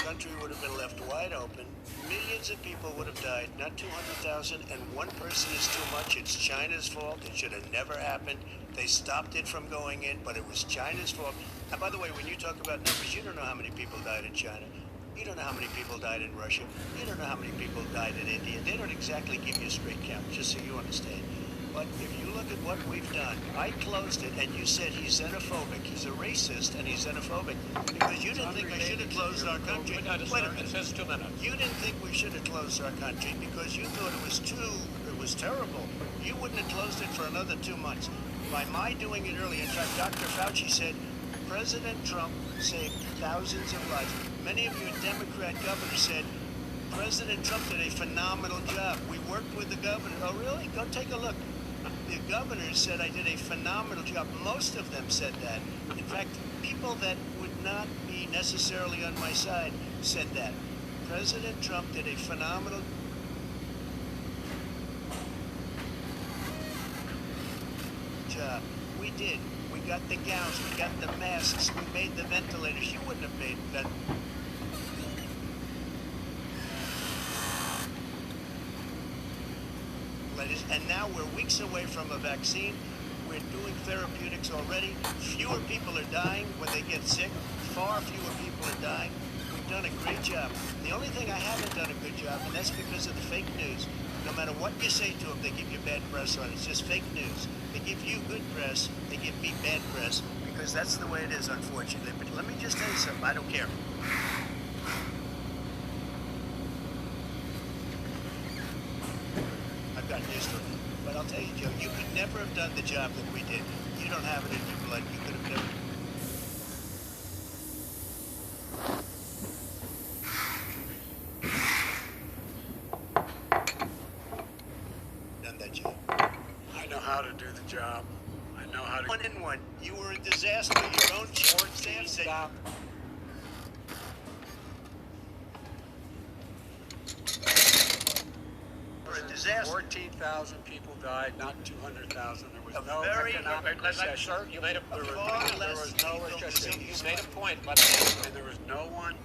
country would have been left wide open. Millions of people would have died, not 200,000, and one person is too much. It's China's fault. It should have never happened. They stopped it from going in, but it was China's fault. And by the way, when you talk about numbers, you don't know how many people died in China. You don't know how many people died in Russia. You don't know how many people died in India. They don't exactly give you a straight count, just so you understand. But if you look at what we've done, I closed it, and you said he's xenophobic. He's a racist, and he's xenophobic because you didn't think I should have closed our country. Wait a minute. It says 2 minutes. You didn't think we should have closed our country because you thought it was terrible. You wouldn't have closed it for another 2 months. By my doing it early, in fact, Dr. Fauci said President Trump saved thousands of lives. Many of your Democrat governors said President Trump did a phenomenal job. We worked with the governor. Oh, really? Go take a look. The governors said I did a phenomenal job. Most of them said that. In fact, people that would not be necessarily on my side said that. President Trump did a phenomenal job. We did. We got the gowns. We got the masks. We made the ventilators. You wouldn't have made that. And now we're weeks away from a vaccine. We're doing therapeutics already. Fewer people are dying when they get sick. Far fewer people are dying. We've done a great job. The only thing I haven't done a good job, and that's because of the fake news. No matter what you say to them, they give you bad press on it. It's just fake news. They give you good press. They give me bad press because that's the way it is, unfortunately. But let me just tell you something. I don't care. Got news for you. But I'll tell you, Joe, you could never have done the job that we did. You don't have it in your blood. You could have never done that job. I know how to do the job. I know how to... One in one. You were a disaster. Your own chief of staff said... Disaster. 14,000 people died, not 200,000. There was no very economic recession. Sir, you made a There was no recession. You made a point, but And there was no one.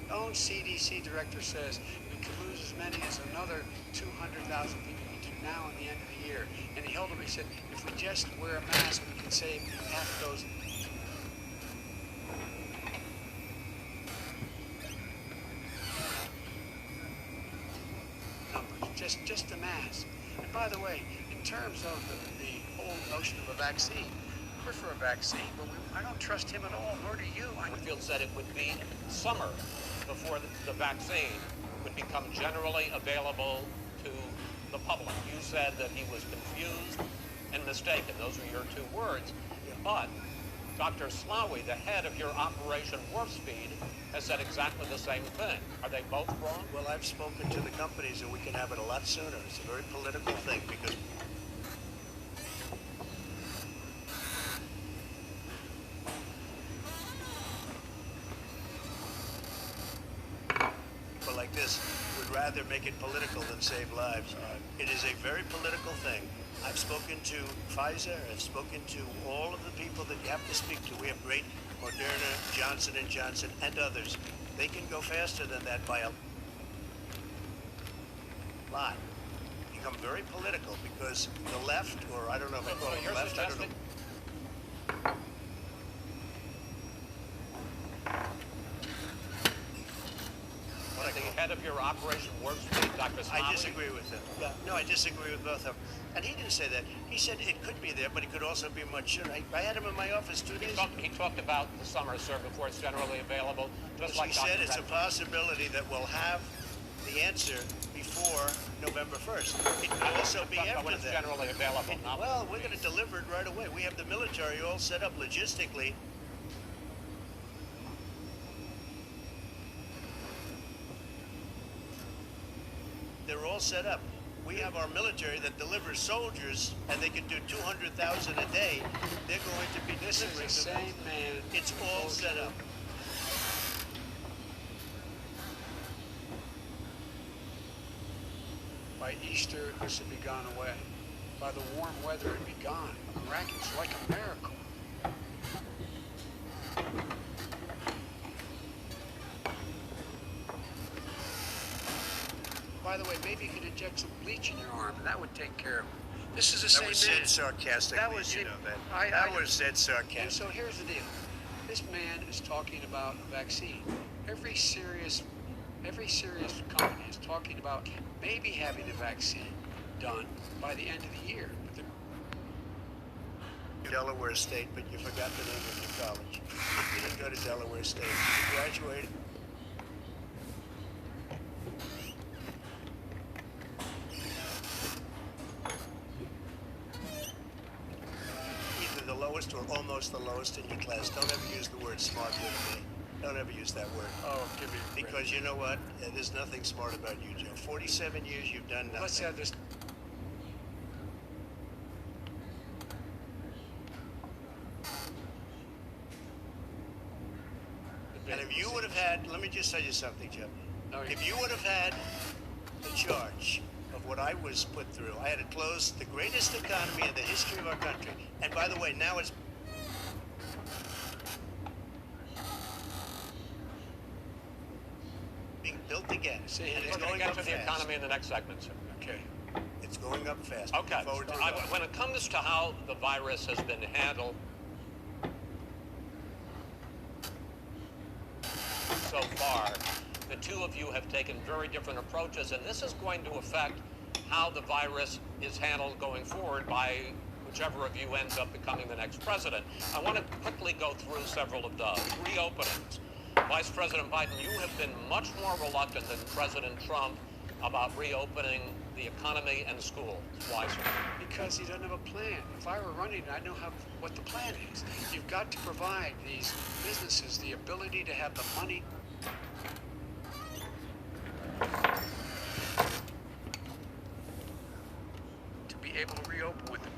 Own CDC director says we could lose as many as another 200,000 people between now and the end of the year. And he held him. He said, if we just wear a mask, we can save half of those. Just a mask. And by the way, in terms of the whole notion of a vaccine, I prefer a vaccine, but I don't trust him at all, nor do you. Whitfield said it would be summer before the vaccine would become generally available to the public. You said that he was confused and mistaken. Those are your 2 words. But Dr. Slaoui, the head of your Operation Warp Speed, has said exactly the same thing. Are they both wrong? Well, I've spoken to the companies and we can have it a lot sooner. It's a very political thing because people like this would rather make it political than save lives. It is a very political thing. I've spoken to Pfizer. I've spoken to all of the people that you have to speak to. We have great Moderna, Johnson & Johnson, and others. They can go faster than that by a lot. Become very political because the left, or I don't know if I call it the left, I don't know. The head of your Operation Warp Speed, Dr. Slaoui? I disagree with him. Yeah. No, I disagree with both of them. And he didn't say that. He said it could be there, but it could also be much sooner. I had him in my office 2 days ago. He talked about the summer, sir, before it's generally available. Just like he said it's a possibility that we'll have the answer before November 1st. It could also be after when it's that. generally available. Well, we're going to deliver it right away. We have the military all set up logistically. They're all set up. We have our military that delivers soldiers, and they can do 200,000 a day. They're going to be delivering the same man. It's all set up. By Easter, this will be gone away. by the warm weather and be gone. Miraculous, like a miracle. By the way, maybe you could inject some bleach in your arm, and that would take care of it. This is the That same was man. said sarcastically, That was you it. know that. I That know. was said And sarcastically. so here's the deal. This man is talking about a vaccine. Every serious company is talking about maybe having a vaccine done by the end of the year. But Delaware State, but you forgot the name of your college. You didn't go to Delaware State. You graduated. Either the lowest or almost the lowest in your class. Don't ever use the word smart with me. Don't ever use that word. oh, give me a break. Because you know what? There's nothing smart about you, Joe. 47 years you've done nothing. Let's have this. And if you would have had, let me just tell you something, Joe. Okay. If you would have had the charge of what I was put through, I had to close the greatest economy in the history of our country. And by the way, now it's being built again. See, And it's We're going going to up get to the fast. economy in the next segment, sir. Okay. It's going up fast. Okay. Looking forward to it. When it comes to how the virus has been handled so far, the two of you have taken very different approaches, and this is going to affect how the virus is handled going forward by whichever of you ends up becoming the next president. I want to quickly go through several of those. Reopenings. Vice President Biden, you have been much more reluctant than President Trump about reopening the economy and schools. Why, sir? Because he doesn't have a plan. If I were running, I know what the plan is. You've got to provide these businesses the ability to have the money to be able to reopen with the